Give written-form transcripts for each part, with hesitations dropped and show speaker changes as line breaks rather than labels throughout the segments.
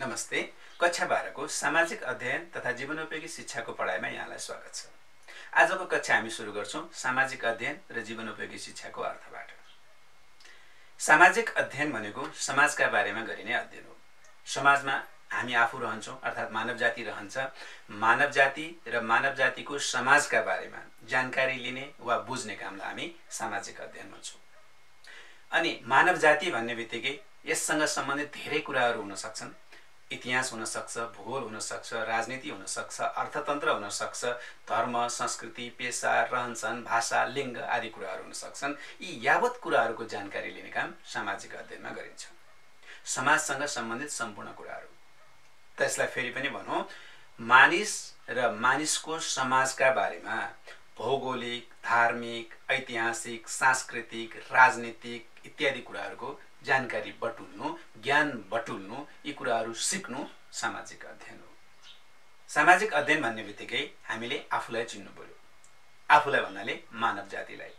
नमस्ते। कक्षा 12 को सामाजिक अध्ययन तथा जीवनोपयोगी शिक्षाको पढाइमा यहाँलाई स्वागत छ। आजको कक्षा हामी सुरु गर्छौं सामाजिक अध्ययन र जीवनोपयोगी शिक्षाको अर्थबाट। सामाजिक अध्ययन भनेको समाजका बारेमा गरिने अध्ययन हो। समाजमा हामी आफू रहन्छौं अर्थात मानव जाति रहन्छ। मानव जाति र मानव जातिको समाजका बारेमा जानकारी लिने वा बुझ्ने कामलाई हामी सामाजिक अध्ययन भन्छौं। अनि मानव जाति भन्ने बित्तिकै यससँग सम्बन्धित धेरै कुराहरू हुन सक्छन्। इतिहास हुन सक्छ, भूगोल हुन सक्छ, राजनीति हुन सक्छ, अर्थतन्त्र हुन सक्छ, धर्म, संस्कृति, पेशा, रहनसहन, भाषा, लिङ्ग आदि कुराहरू हुन सक्छन्। यी यावत कुराहरूको जानकारी लिने काम सामाजिक अध्ययनमा गरिन्छ। समाजसँग सम्बन्धित सम्पूर्ण कुराहरू। त्यसलाई फेरि पनि भनौं, मानिस र मानिसको समाजका बारेमा भौगोलिक, धार्मिक, ऐतिहासिक, सांस्कृतिक, राजनीतिक इत्यादि कुराहरूको जानकारी बटुल्नु, ज्ञान बटुल्नु, यी कुराहरू सिक्नु सामाजिक अध्ययन हो। सामाजिक अध्ययन भन्ने बित्तिकै हामीले आफूलाई चिन्नु पर्यो। आफूलाई भन्नाले मानव जातिलाई,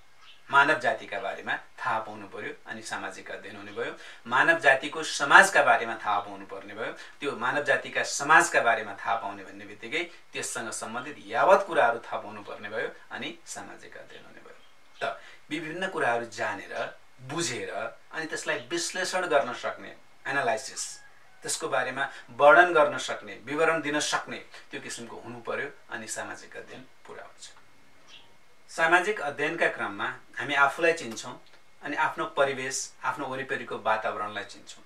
मानव जातिका बारेमा थाहा पाउनु पर्यो अनि सामाजिक अध्ययन हुने भयो। मानव जातिको समाजका बारेमा थाहा पाउनु पर्ने भयो। त्यो मानव जातिका समाजका बारेमा थाहा पाउने भन्ने बित्तिकै त्यससँग सम्बन्धित यावत कुराहरू थाहा पाउनु पर्ने भयो अनि सामाजिक अध्ययन हुने भयो। त विभिन्न कुराहरू जानेर बुझेर अनि त्यसलाई विश्लेषण गर्न सक्ने, एनालाइसिस, त्यसको बारेमा वर्णन गर्न सक्ने, विवरण दिन सक्ने त्यो किसिमको हुनु पर्यो अनि सामाजिक अध्ययन पूरा हुन्छ। सामाजिक अध्ययनका क्रममा हामी आफूलाई चिन्छौं अनि आफ्नो परिवेश, आफ्नो वरिपरिको वातावरणलाई चिन्छौं।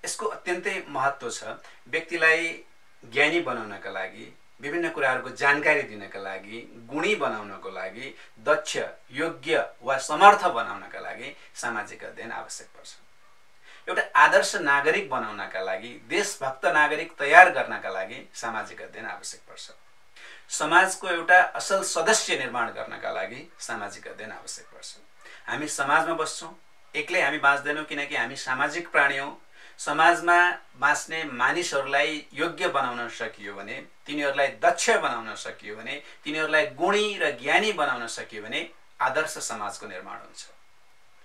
यसको अत्यन्तै महत्त्व छ। व्यक्तिलाई ज्ञानी बनाउनका लागि, विभिन्न कुराहरूको जानकारी दिनका लागि, गुणी बनाउनको लागि, दक्ष, योग्य वा समर्थ बनाउनका लागि सामाजिक अध्ययन आवश्यक पर्छ। एउटा आदर्श नागरिक बनाउनका लागि, देशभक्त नागरिक तयार गर्नका लागि सामाजिक अध्ययन आवश्यक पर्छ। समाजको एउटा असल सदस्य निर्माण गर्नका लागि सामाजिक अध्ययन आवश्यक पर्छ। हामी समाजमा बस्छौं, एक्लै हामी बाँच्दैनौं, किनकि हामी सामाजिक प्राणी हौं। समाजमा बाँच्ने मानिसहरूलाई योग्य बनाउन सकियो भने, तिनीहरूलाई दक्ष बनाउन सकियो भने, तिनीहरूलाई गुणी र ज्ञानी बनाउन सकियो भने आदर्श समाजको निर्माण हुन्छ।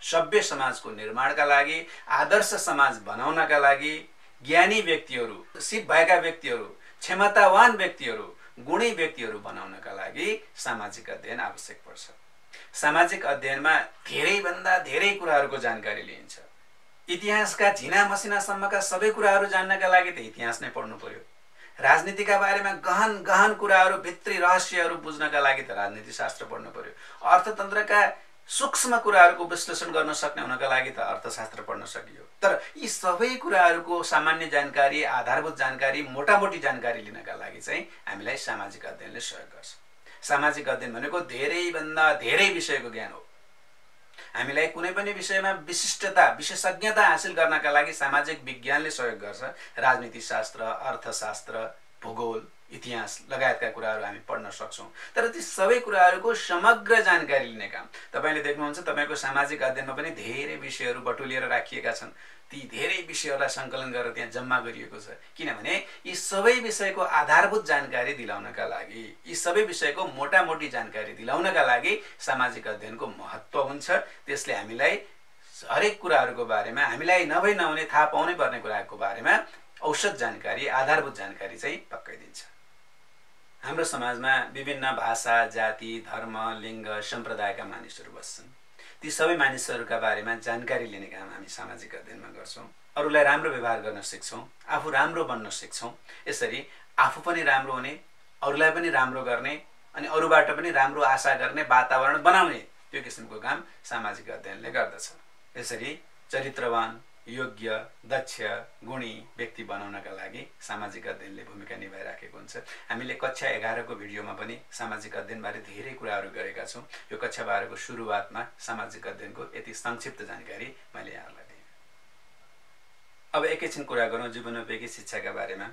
सभ्य समाजको निर्माणका लागि, आदर्श समाज बनाउनका लागि ज्ञानी व्यक्तिहरू, सिप भएका व्यक्तिहरू, क्षमतावान व्यक्तिहरू, गुणी व्यक्तिहरू बनाउनका लागि सामाजिक अध्ययन आवश्यक पर्छ। सामाजिक अध्ययनमा धेरैभन्दा धेरै कुराहरूको जानकारी लिइन्छ। इतिहासका झिना मसिनासम्मका सबै कुराहरू जान्नका लागि त इतिहास नै पढ्नु पर्यो। राजनीतिका बारेमा गहन गहन कुराहरू, भित्री रहस्यहरू बुझ्नका लागि त राजनीति शास्त्र पढ्नु पर्यो। अर्थतन्त्रका सूक्ष्म कुराहरूको विश्लेषण गर्न सक्ने हुनका लागि त अर्थशास्त्र पढ्न सकियो। तर यी सबै कुराहरूको सामान्य जानकारी, आधारभूत जानकारी, मोटामोटी जानकारी लिनका लागि चाहिँ हामीलाई सामाजिक अध्ययनले सहयोग गर्छ। सामाजिक अध्ययन भनेको धेरैभन्दा धेरै विषयको ज्ञान हो। हामीलाई कुनै पनि विषयमा विशिष्टता, विशेषज्ञता हासिल गर्नका लागि सामाजिक विज्ञानले सहयोग गर्छ। राजनीति शास्त्र, अर्थशास्त्र, भूगोल, इतिहास लगायतका कुराहरू हामी पढ्न सक्छौं। तर ती सबै कुराहरूको समग्र जानकारी लिने काम, तपाईले देख्नुहुन्छ तपाईको सामाजिक अध्ययनमा पनि धेरै विषयहरू बटुलिएर राखिएका छन्। ती धेरै विषयहरूलाई संकलन गरेर त्यहाँ जम्मा गरिएको छ। किनभने यी सबै विषयको आधारभूत जानकारी दिलाउनका लागि, यी सबै विषयको मोटामोटी जानकारी दिलाउनका लागि सामाजिक अध्ययनको महत्त्व हुन्छ। त्यसले हामीलाई हरेक कुराहरूको बारेमा, हामीलाई नभई नहुने थाहा पाउनै पर्ने कुराको बारेमा औसत जानकारी, आधारभूत जानकारी चाहिँ पक्कै दिन्छ। हाम्रो समाजमा विभिन्न भाषा, जाति, धर्म, लिङ्ग, सम्प्रदायका मानिसहरू बस्छन्। ती सबै मानिसहरूका बारेमा जानकारी लिने काम हामी सामाजिक अध्ययनमा गर्छौं। अरूलाई राम्रो व्यवहार गर्न सिक्छौं, आफू राम्रो बन्न सिक्छौं। यसरी आफू पनि राम्रो हुने, अरूलाई पनि राम्रो गर्ने अनि अरूबाट पनि राम्रो आशा गर्ने वातावरण बनाउने त्यो किसिमको काम सामाजिक अध्ययनले गर्दछ। यसरी चरित्रवान, योग्य, दक्ष, गुणी व्यक्ति बनाउनका लागि सामाजिक अध्ययनले भूमिका निभाइराखेको हुन्छ। हामीले कक्षा 11 को भिडियोमा पनि सामाजिक अध्ययनबारे धेरै कुराहरू गरेका छौं। यो कक्षा 12 को सुरुवातमा सामाजिक अध्ययनको यति संक्षिप्त जानकारी मैले यहाँलाई दिएँ। अब एकैछिन कुरा गरौँ जीवनोपयोगी शिक्षाका बारेमा।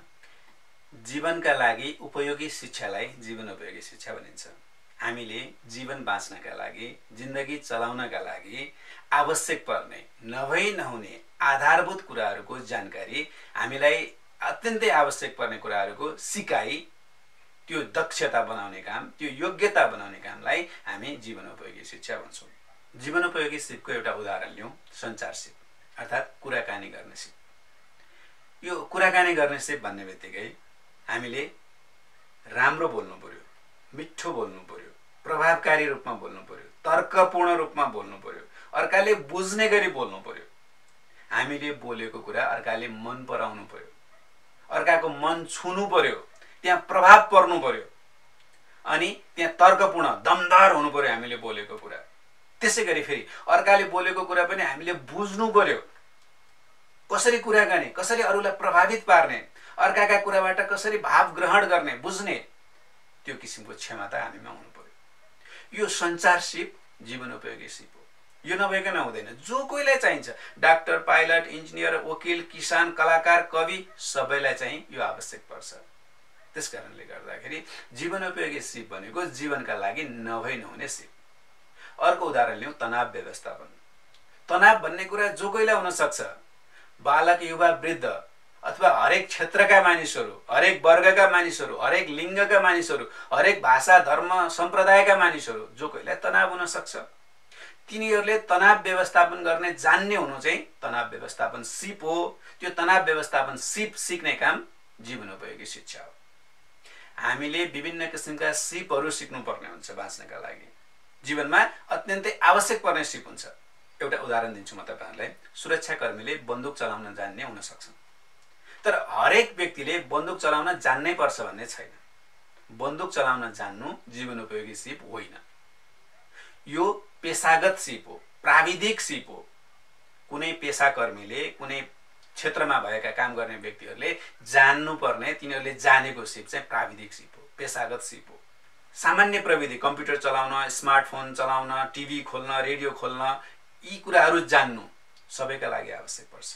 जीवनका लागि उपयोगी शिक्षालाई जीवनोपयोगी शिक्षा भनिन्छ। हामीले जीवन बाँच्नका लागि, जिन्दगी चलाउनका लागि आवश्यक पर्ने, नभई नहुने आधारभूत कुराहरूको जानकारी, हामीलाई अत्यन्तै आवश्यक पर्ने कुराहरूको सिकाइ, त्यो दक्षता बनाउने काम, त्यो योग्यता बनाउने कामलाई हामी जीवनोपयोगी शिक्षा भन्छौं। जीवनोपयोगी सिपको एउटा उदाहरण लियौं, सञ्चार सिप अर्थात् कुराकानी गर्ने सिप। यो कुराकानी गर्ने सिप भन्ने बित्तिकै हामीले राम्रो बोल्नु पर्यो, मिठो बोल्नु पर्यो, प्रभावकारी रूपमा बोल्नु पर्यो, तर्कपूर्ण रूपमा बोल्नु पर्यो, अर्काले बुझ्ने गरी बोल्नु पर्यो। हामीले बोलेको कुरा अर्काले मन पराउनु पर्यो, अर्काको मन छुनु पर्यो, त्यहाँ प्रभाव पर्नु पर्यो, अनि त्यहाँ तर्कपूर्ण दमदार हुनु पर्यो हामीले बोलेको कुरा। त्यसै गरी फेरि अर्काले बोलेको कुरा पनि हामीले बुझ्नु पर्यो, कसरी कुरा गर्ने, कसरी अरूलाई प्रभावित पार्ने, अर्काका कुराबाट कसरी भाव ग्रहण गर्ने, बुझ्ने, त्यो किसिमको क्षमता हामीमा हुनु पर्यो। यो सञ्चार सिप जीवनोपयोगी सिप हो। यो नभइकन हुँदैन। जो कोहीलाई चाहिन्छ, डाक्टर, पाइलट, इन्जिनियर, वकिल, किसान, कलाकार, कवि, सबैलाई चाहिँ यो आवश्यक पर्छ। त्यसकारणले गर्दाखेरि जीवनोपयोगी सिप भनेको जीवनका लागि नभई नहुने सिप। अर्को उदाहरण लिउँ, तनाव व्यवस्थापन। तनाव भन्ने कुरा जो कोहीलाई हुन सक्छ, बालक, युवा, वृद्ध, अथवा हरेक क्षेत्रका मानिसहरू, हरेक वर्गका मानिसहरू, हरेक लिङ्गका मानिसहरू, हरेक भाषा, धर्म, सम्प्रदायका मानिसहरू, जो कोहीलाई तनाव हुन सक्छ। तिनीहरूले तनाव व्यवस्थापन गर्ने जान्ने हुनु चाहिँ तनाव व्यवस्थापन सिप हो। त्यो तनाव व्यवस्थापन सिप सिक्ने काम जीवनोपयोगी शिक्षा हो। हामीले विभिन्न किसिमका सिपहरू सिक्नुपर्ने हुन्छ बाँच्नका लागि। जीवनमा अत्यन्तै आवश्यक पर्ने सिप हुन्छ। एउटा उदाहरण दिन्छु म तपाईहरुलाई। सुरक्षाकर्मीले बन्दुक चलाउन जान्ने हुन सक्छन्, तर हरेक व्यक्तिले बन्दुक चलाउन जान्नै पर्छ भन्ने छैन। बन्दुक चलाउन जान्नु जीवनोपयोगी सिप होइन। यो पेशागत सिप हो, प्राविधिक सिप हो। कुनै पेशाकर्मीले, कुनै क्षेत्रमा भएका काम गर्ने व्यक्तिहरूले जान्नुपर्ने, तिनीहरूले जानेको सिप चाहिँ प्राविधिक सिप हो, पेशागत सिप हो। सामान्य प्रविधि, कम्प्युटर चलाउन, स्मार्टफोन चलाउन, टिभी खोल्न, रेडियो खोल्न, यी कुराहरू जान्नु सबैका लागि आवश्यक पर्छ।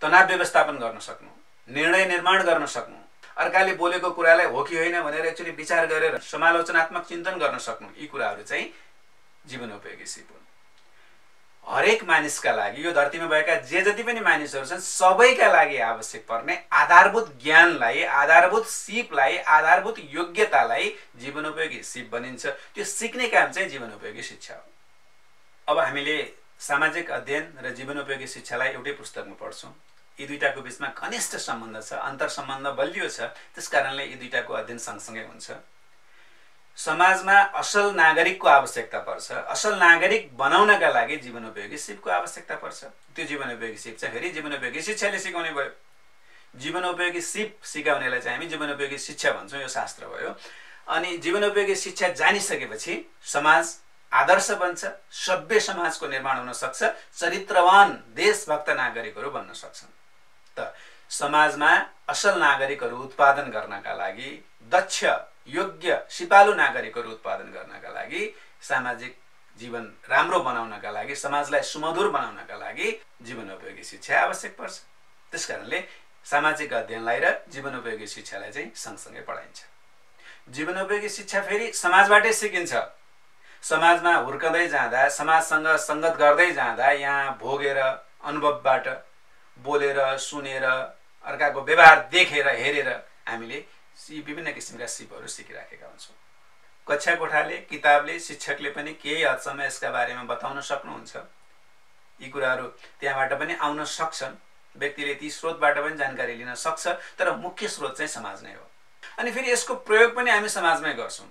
तनाव व्यवस्थापन गर्न सक्नु, निर्णय निर्माण गर्न सक्नु, अर्काले बोलेको कुरालाई हो कि होइन भनेर एक्चुअली विचार गरेर समालोचनात्मक चिन्तन गर्न सक्नु, यी कुराहरू चाहिँ जीवनोपयोगी सिप हुन्। हरेक मानिसका लागि, यो धरतीमा भएका जे जति पनि मानिसहरू छन् सबैका लागि आवश्यक पर्ने आधारभूत ज्ञानलाई, आधारभूत सिपलाई, आधारभूत योग्यतालाई जीवनोपयोगी सिप भनिन्छ। त्यो सिक्ने काम चाहिँ जीवनोपयोगी शिक्षा हो। अब हामीले सामाजिक अध्ययन र जीवनोपयोगी शिक्षालाई एउटै पुस्तकमा पढ्छौँ। यी दुईटाको बीचमा घनिष्ठ सम्बन्ध छ, अन्तर सम्बन्ध बलियो छ। त्यसकारणले यी दुईटाको अध्ययन सँगसँगै हुन्छ। समाजमा असल नागरिकको आवश्यकता पर्छ। असल नागरिक बनाउनका लागि जीवनोपयोगी सिपको आवश्यकता पर्छ। त्यो जीवनोपयोगी सिप चाहिँ फेरि जीवनोपयोगी शिक्षाले सिकाउने भयो। जीवनोपयोगी सिप सिकाउनेलाई चाहिँ हामी जीवनोपयोगी शिक्षा भन्छौँ, यो शास्त्र भयो। अनि जीवनोपयोगी शिक्षा जानिसकेपछि समाज आदर्श बन्छ, सभ्य समाजको निर्माण हुन सक्छ, चरित्रवान देशभक्त नागरिकहरू बन्न सक्छन्। त समाजमा असल नागरिकहरू उत्पादन गर्नका लागि, दक्ष, योग्य, सिपालु नागरिकहरू उत्पादन गर्नका लागि, सामाजिक जीवन राम्रो बनाउनका लागि, समाजलाई सुमधुर बनाउनका लागि जीवनोपयोगी शिक्षा आवश्यक पर्छ। त्यसकारणले सामाजिक अध्ययनलाई र जीवनोपयोगी शिक्षालाई चाहिँ सँगसँगै पढाइन्छ। जीवनोपयोगी शिक्षा फेरि समाजबाटै सिकिन्छ। समाजमा हुर्कँदै जाँदा, समाजसँग संगत गर्दै जाँदा, यहाँ भोगेर, अनुभवबाट, बोलेर, सुनेर, अर्काको व्यवहार देखेर, हेरेर हामीले विभिन्न किसिमका सिपहरू सिकिराखेका हुन्छौँ। कक्षा कोठाले, किताबले, शिक्षकले पनि केही हदसम्म यसका बारेमा बताउन सक्नुहुन्छ। यी कुराहरू त्यहाँबाट पनि आउन सक्छन्। व्यक्तिले ती स्रोतबाट पनि जानकारी लिन सक्छ, तर मुख्य स्रोत चाहिँ समाज नै हो। अनि फेरि यसको प्रयोग पनि हामी समाजमै गर्छौँ।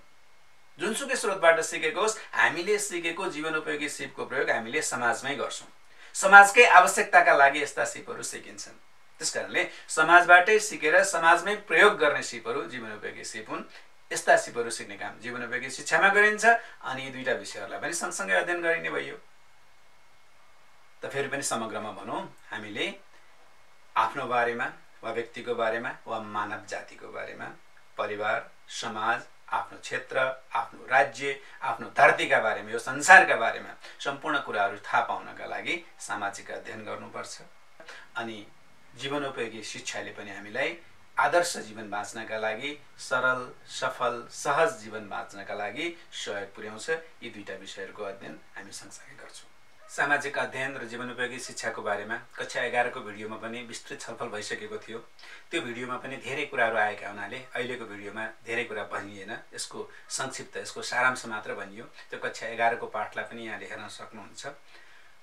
जुनसुकै स्रोतबाट सिकेको होस्, हामीले सिकेको जीवनोपयोगी सिपको प्रयोग हामीले समाजमै गर्छौँ। समाजकै आवश्यकताका लागि यस्ता सिपहरू सिकिन्छन्। त्यसकारणले समाजबाटै सिकेर समाजमै प्रयोग गर्ने सिपहरू जीवनोपयोगी सिप हुन्। यस्ता सिपहरू सिक्ने काम जीवनोपयोगी शिक्षामा गरिन्छ। अनि यी दुईटा विषयहरूलाई पनि सँगसँगै अध्ययन गरिने भयो। त फेरि पनि समग्रमा भनौँ, हामीले आफ्नो बारेमा वा व्यक्तिको बारेमा वा मानव जातिको बारेमा, परिवार, समाज, आफ्नो क्षेत्र, आफ्नो राज्य, आफ्नो धरतीका बारेमा, यो संसारका बारेमा सम्पूर्ण कुराहरू थाहा पाउनका लागि सामाजिक अध्ययन गर्नुपर्छ। अनि जीवनोपयोगी शिक्षाले पनि हामीलाई आदर्श जीवन बाँच्नका लागि, सरल, सफल, सहज जीवन बाँच्नका लागि सहयोग पुर्याउँछ। यी दुईटा विषयहरूको अध्ययन हामी सँगसँगै गर्छौँ। सामाजिक अध्ययन र जीवनोपयोगी शिक्षाको बारेमा कक्षा 11 को भिडियोमा पनि विस्तृत छलफल भइसकेको थियो। त्यो भिडियोमा पनि धेरै कुराहरू आएका हुनाले अहिलेको भिडियोमा धेरै कुरा भनिएन। यसको संक्षिप्त, यसको सारांश मात्र भनियो। त्यो कक्षा 11 को पाठलाई पनि यहाँले हेर्न सक्नुहुन्छ।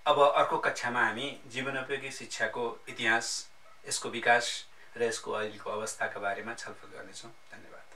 अब अर्को कक्षामा हामी जीवनोपयोगी शिक्षाको इतिहास, यसको विकास र यसको अहिलेको अवस्थाका बारेमा छलफल गर्नेछौँ। धन्यवाद।